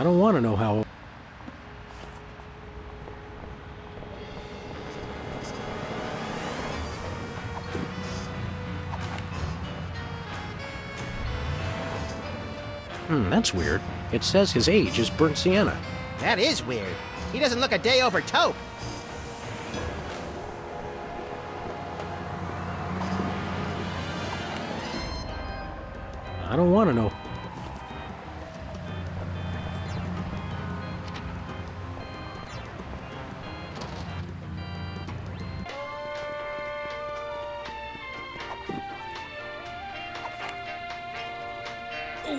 I don't want to know how old. That's weird. It says his age is burnt sienna. That is weird. He doesn't look a day over taupe. I don't want to know.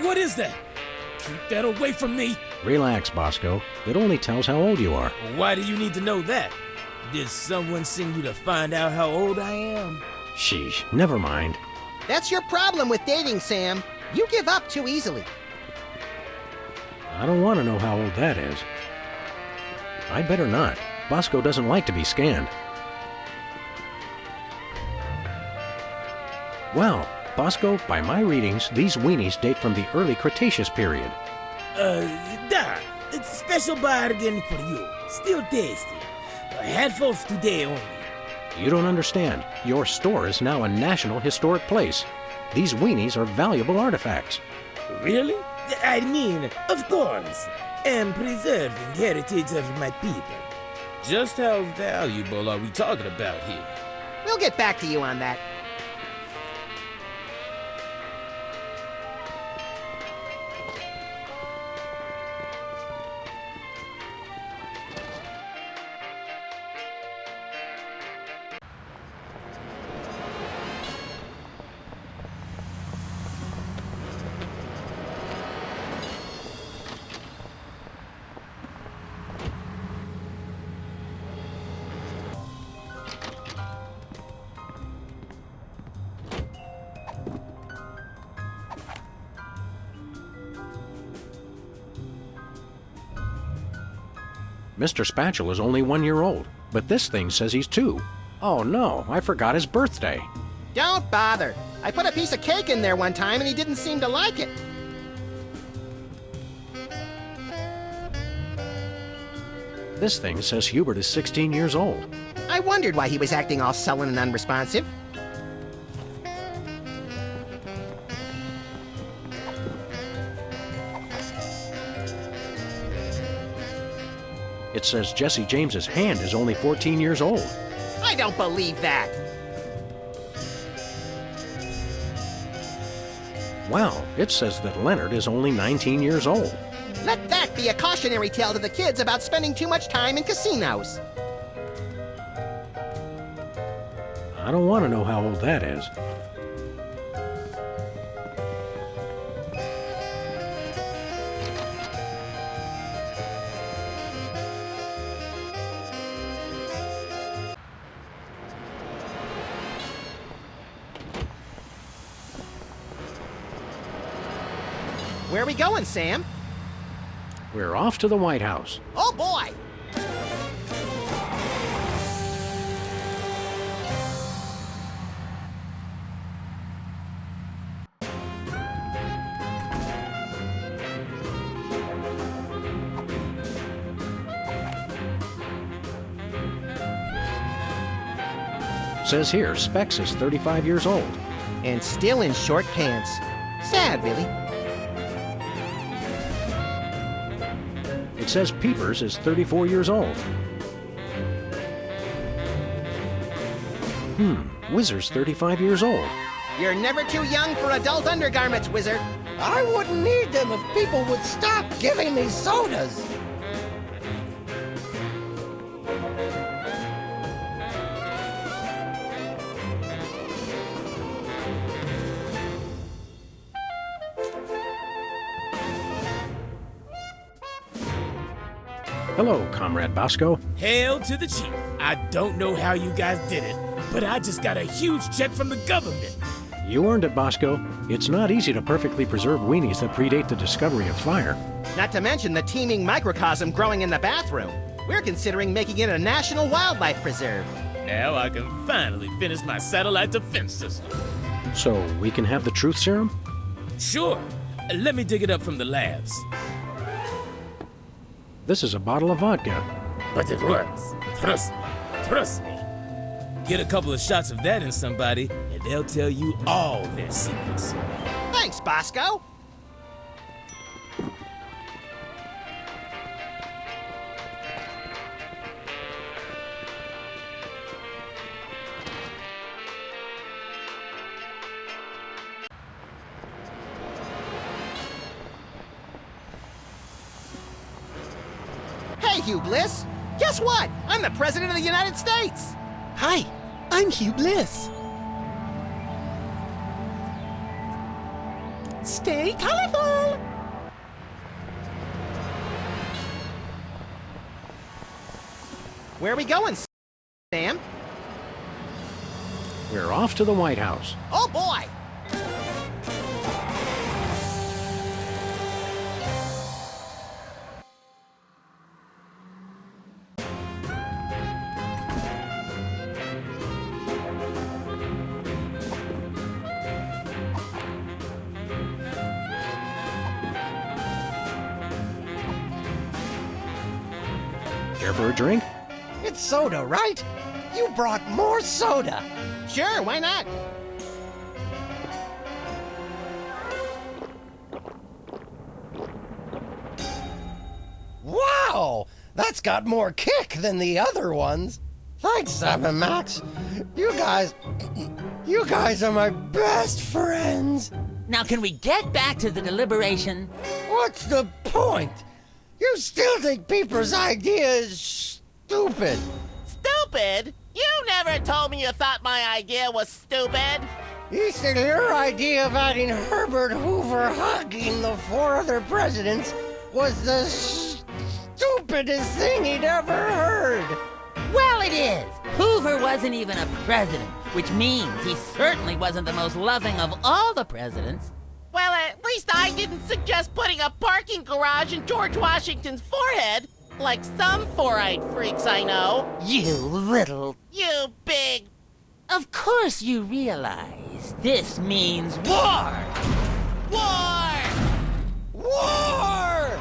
What is that? Keep that away from me. Relax, Bosco. It only tells how old you are. Why do you need to know that? Did someone send you to find out how old I am? Sheesh, never mind. That's your problem with dating, Sam. You give up too easily. I don't want to know how old that is. I better not. Bosco doesn't like to be scanned. Well, Bosco, by my readings, these weenies date from the early Cretaceous period. Da. It's a special bargain for you. Still tasty. A handful today only. You don't understand. Your store is now a National Historic Place. These weenies are valuable artifacts. Really? I mean, of course. I'm preserving heritage of my people. Just how valuable are we talking about here? We'll get back to you on that. Mr. Spatula is only 1 year old, but this thing says he's 2. Oh no, I forgot his birthday. Don't bother. I put a piece of cake in there one time and he didn't seem to like it. This thing says Hubert is 16 years old. I wondered why he was acting all sullen and unresponsive. It says Jesse James's hand is only 14 years old. I don't believe that. Wow, it says that Leonard is only 19 years old. Let that be a cautionary tale to the kids about spending too much time in casinos. I don't want to know how old that is. Where are we going, Sam? We're off to the White House. Oh, boy! Says here, Specs is 35 years old. And still in short pants. Sad, really. It says Peepers is 34 years old. Whizzer's 35 years old. You're never too young for adult undergarments, Wizard. I wouldn't need them if people would stop giving me sodas. Hello, Comrade Bosco. Hail to the chief. I don't know how you guys did it, but I just got a huge check from the government. You earned it, Bosco. It's not easy to perfectly preserve weenies that predate the discovery of fire. Not to mention the teeming microcosm growing in the bathroom. We're considering making it a national wildlife preserve. Now I can finally finish my satellite defense system. So we can have the truth serum? Sure. Let me dig it up from the labs. This is a bottle of vodka. But it works. Trust me. Trust me. Get a couple of shots of that in somebody, and they'll tell you all their secrets. Thanks, Bosco. Hey, Hugh Bliss. Guess what? I'm the President of the United States. Hi, I'm Hugh Bliss. Stay colorful! Where are we going, Sam? We're off to the White House. Oh, boy. Care for a drink? It's soda, right? You brought more soda. Sure, why not? Wow! That's got more kick than the other ones. Thanks, Sam and Max. You guys are my best friends. Now, can we get back to the deliberation? What's the point? You still think Peeper's idea is stupid. Stupid? You never told me you thought my idea was stupid. He said your idea of adding Herbert Hoover hugging the 4 other presidents was the stupidest thing he'd ever heard. Well, it is. Hoover wasn't even a president, which means he certainly wasn't the most loving of all the presidents. Well, at least I didn't suggest putting a parking garage in George Washington's forehead, like some four-eyed freaks I know. You little... You big... Of course you realize this means war! War! War!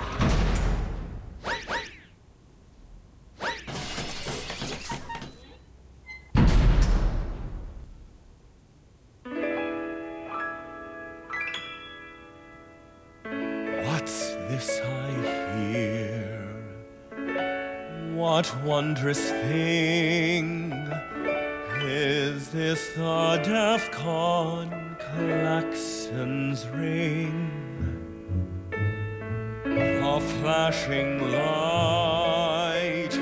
What's this I hear? What wondrous thing is this? The DEFCON klaxons ring. A flashing light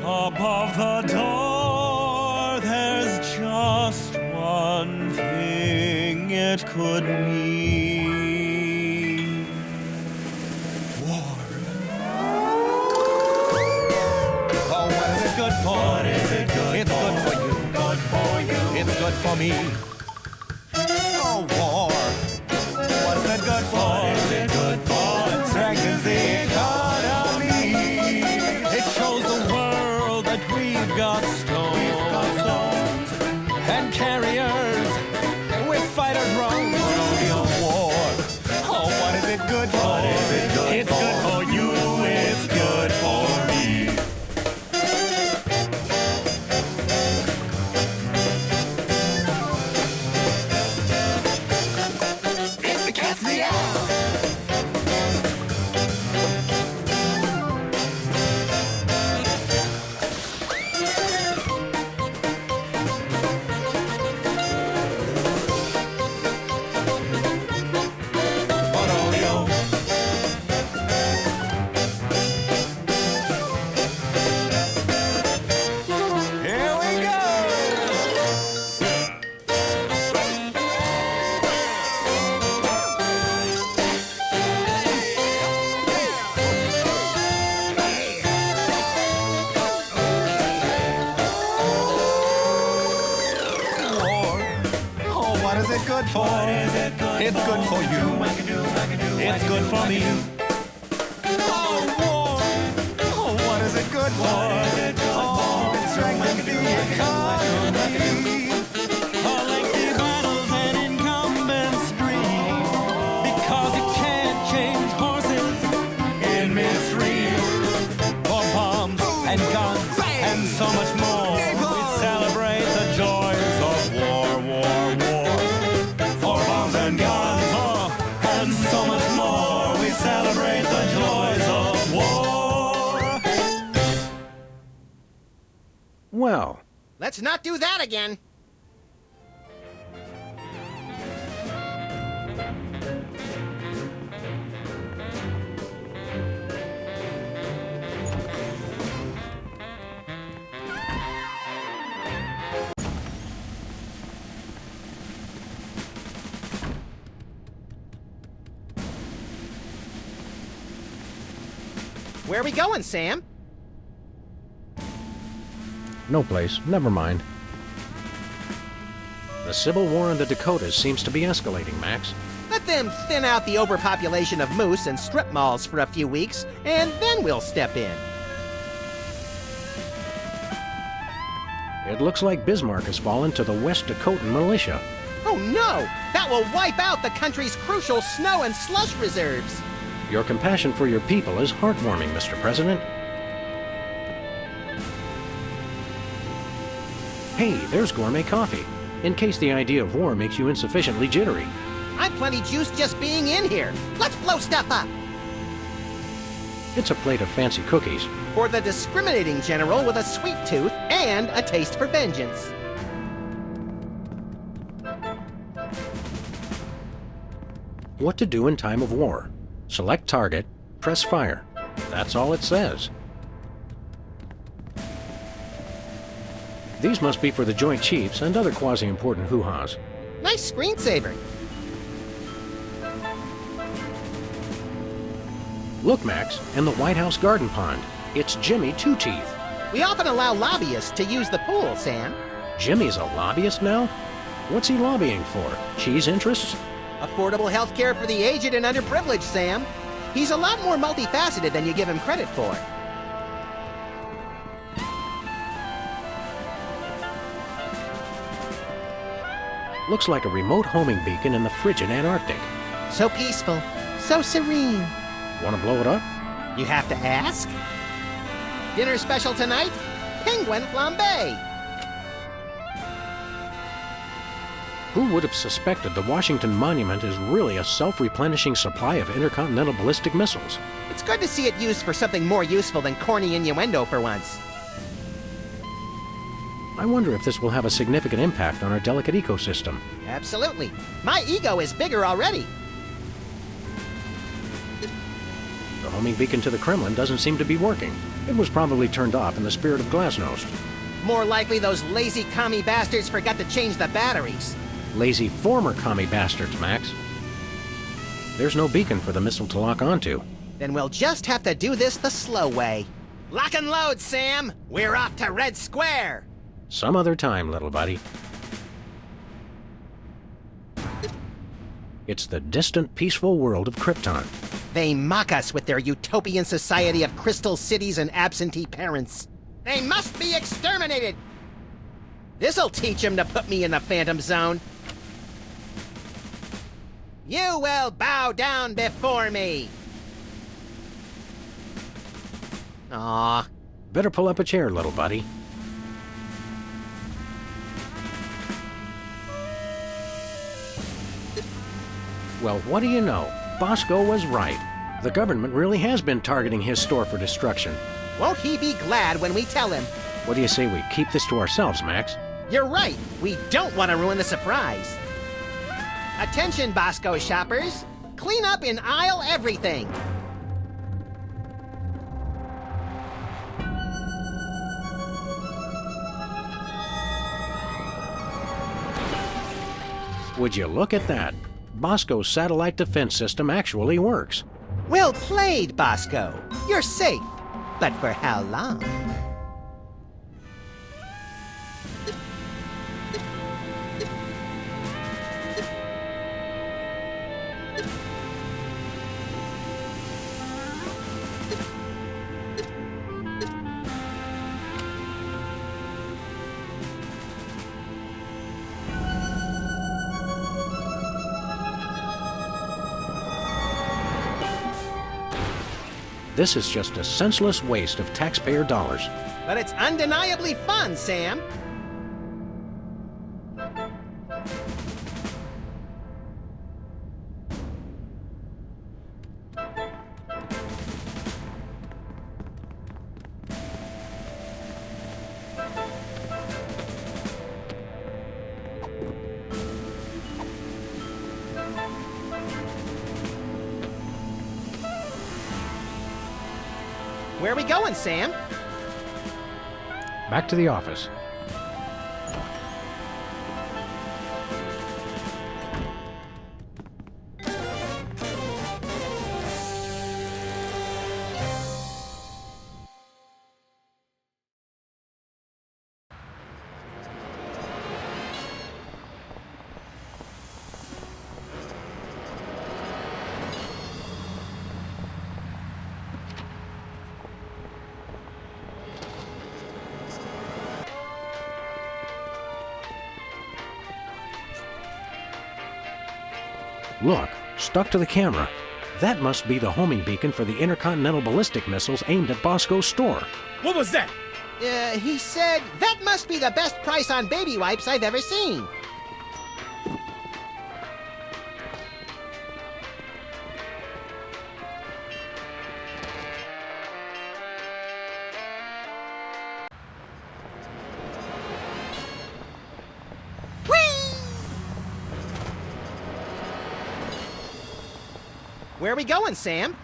above the door. There's just one thing it could mean. Good for? What is it good it's for? Good for you. Good for you. It's good for me. Oh, war. What is it good for? What is it good for? It strengthens the economy. It shows the world that we've got stones and carriers with fighters wrong for war. Oh, what is it good for? What is it good it's for? Good for you. It's good for me. Good for? What is it good it's for? Good for you. It's good for me. Oh, war. Oh, what is it good for? Oh, it strengthens the economy. Lengthy battles and incumbents dream, because you can't change horses in midstream. Let's not do that again. Where are we going, Sam? No place. Never mind. The Civil War in the Dakotas seems to be escalating, Max. Let them thin out the overpopulation of moose and strip malls for a few weeks, and then we'll step in. It looks like Bismarck has fallen to the West Dakotan militia. Oh no! That will wipe out the country's crucial snow and slush reserves! Your compassion for your people is heartwarming, Mr. President. Hey, there's gourmet coffee. In case the idea of war makes you insufficiently jittery. I'm plenty juiced just being in here. Let's blow stuff up! It's a plate of fancy cookies. For the discriminating general with a sweet tooth and a taste for vengeance. What to do in time of war. Select target, press fire. That's all it says. These must be for the Joint Chiefs and other quasi-important hoo-has. Nice screensaver. Look, Max, in the White House garden pond. It's Jimmy Two Teeth. We often allow lobbyists to use the pool, Sam. Jimmy's a lobbyist now? What's he lobbying for? Cheese interests? Affordable health care for the aged and underprivileged, Sam. He's a lot more multifaceted than you give him credit for. Looks like a remote homing beacon in the frigid Antarctic. So peaceful, so serene. Want to blow it up? You have to ask? Dinner special tonight? Penguin flambe. Who would have suspected the Washington Monument is really a self-replenishing supply of intercontinental ballistic missiles? It's good to see it used for something more useful than corny innuendo for once. I wonder if this will have a significant impact on our delicate ecosystem. Absolutely. My ego is bigger already. The homing beacon to the Kremlin doesn't seem to be working. It was probably turned off in the spirit of glasnost. More likely those lazy commie bastards forgot to change the batteries. Lazy former commie bastards, Max. There's no beacon for the missile to lock onto. Then we'll just have to do this the slow way. Lock and load, Sam! We're off to Red Square! Some other time, little buddy. It's the distant, peaceful world of Krypton. They mock us with their utopian society of crystal cities and absentee parents. They must be exterminated! This'll teach them to put me in the Phantom Zone. You will bow down before me! Aw. Better pull up a chair, little buddy. Well, what do you know? Bosco was right. The government really has been targeting his store for destruction. Won't he be glad when we tell him? What do you say we keep this to ourselves, Max? You're right. We don't want to ruin the surprise. Attention, Bosco shoppers. Clean up in aisle everything. Would you look at that? Bosco's satellite defense system actually works. Well played, Bosco. You're safe. But for how long? This is just a senseless waste of taxpayer dollars. But it's undeniably fun, Sam. Where are we going, Sam? Back to the office. Look, stuck to the camera. That must be the homing beacon for the intercontinental ballistic missiles aimed at Bosco's store. What was that? He said, that must be the best price on baby wipes I've ever seen. Where are we going, Sam?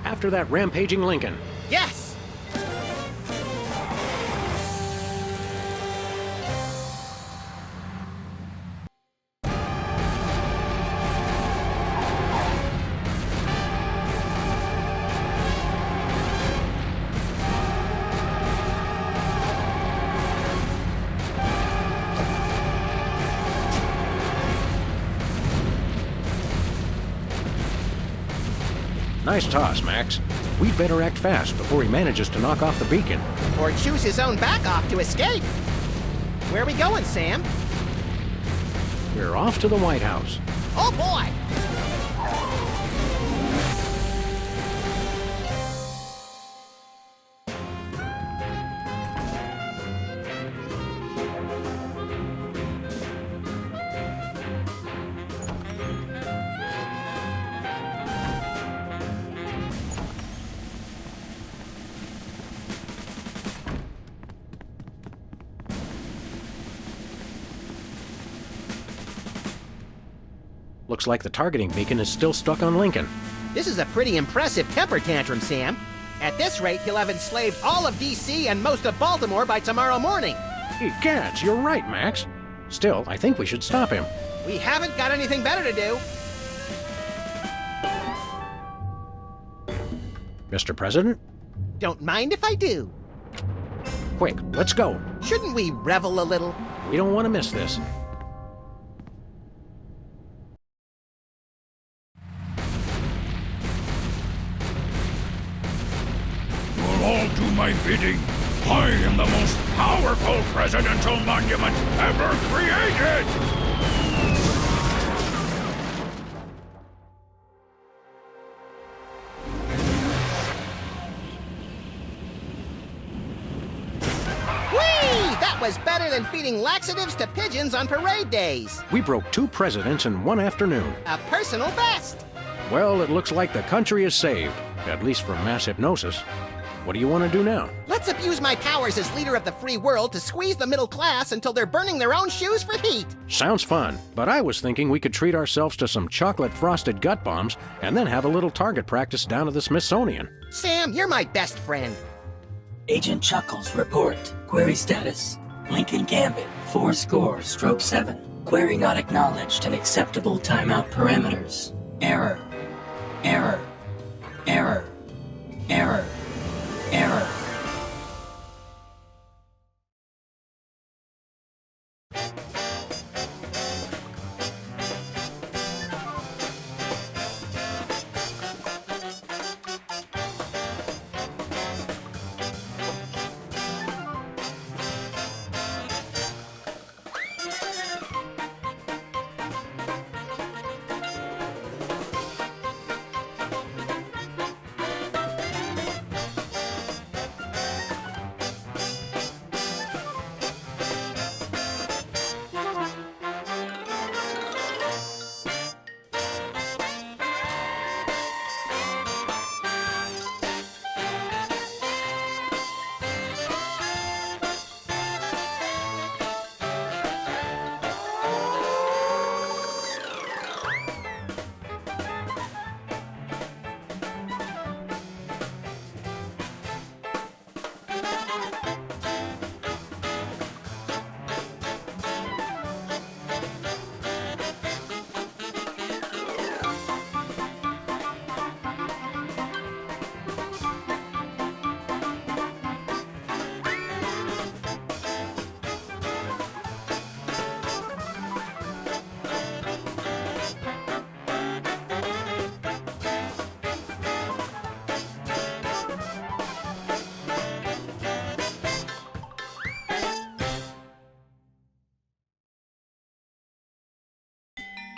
After that rampaging Lincoln. Yes! Nice toss, Max. We'd better act fast before he manages to knock off the beacon. Or choose his own back off to escape. Where are we going, Sam? We're off to the White House. Oh, boy! Looks like the targeting beacon is still stuck on Lincoln. This is a pretty impressive temper tantrum, Sam. At this rate, he'll have enslaved all of D.C. and most of Baltimore by tomorrow morning. Hey, cats, you're right, Max. Still, I think we should stop him. We haven't got anything better to do. Mr. President? Don't mind if I do. Quick, let's go. Shouldn't we revel a little? We don't want to miss this. You'll all do my bidding. I am the most powerful presidential monument ever created! Whee! That was better than feeding laxatives to pigeons on parade days. We broke 2 presidents in one afternoon. A personal best. Well, it looks like the country is saved, at least from mass hypnosis. What do you want to do now? Let's abuse my powers as leader of the free world to squeeze the middle class until they're burning their own shoes for heat. Sounds fun, but I was thinking we could treat ourselves to some chocolate-frosted gut bombs and then have a little target practice down at the Smithsonian. Sam, you're my best friend. Agent Chuckles, report. Query status. Lincoln Gambit, 4-7. Query not acknowledged and acceptable timeout parameters. Error. Error. Error. Error. Error.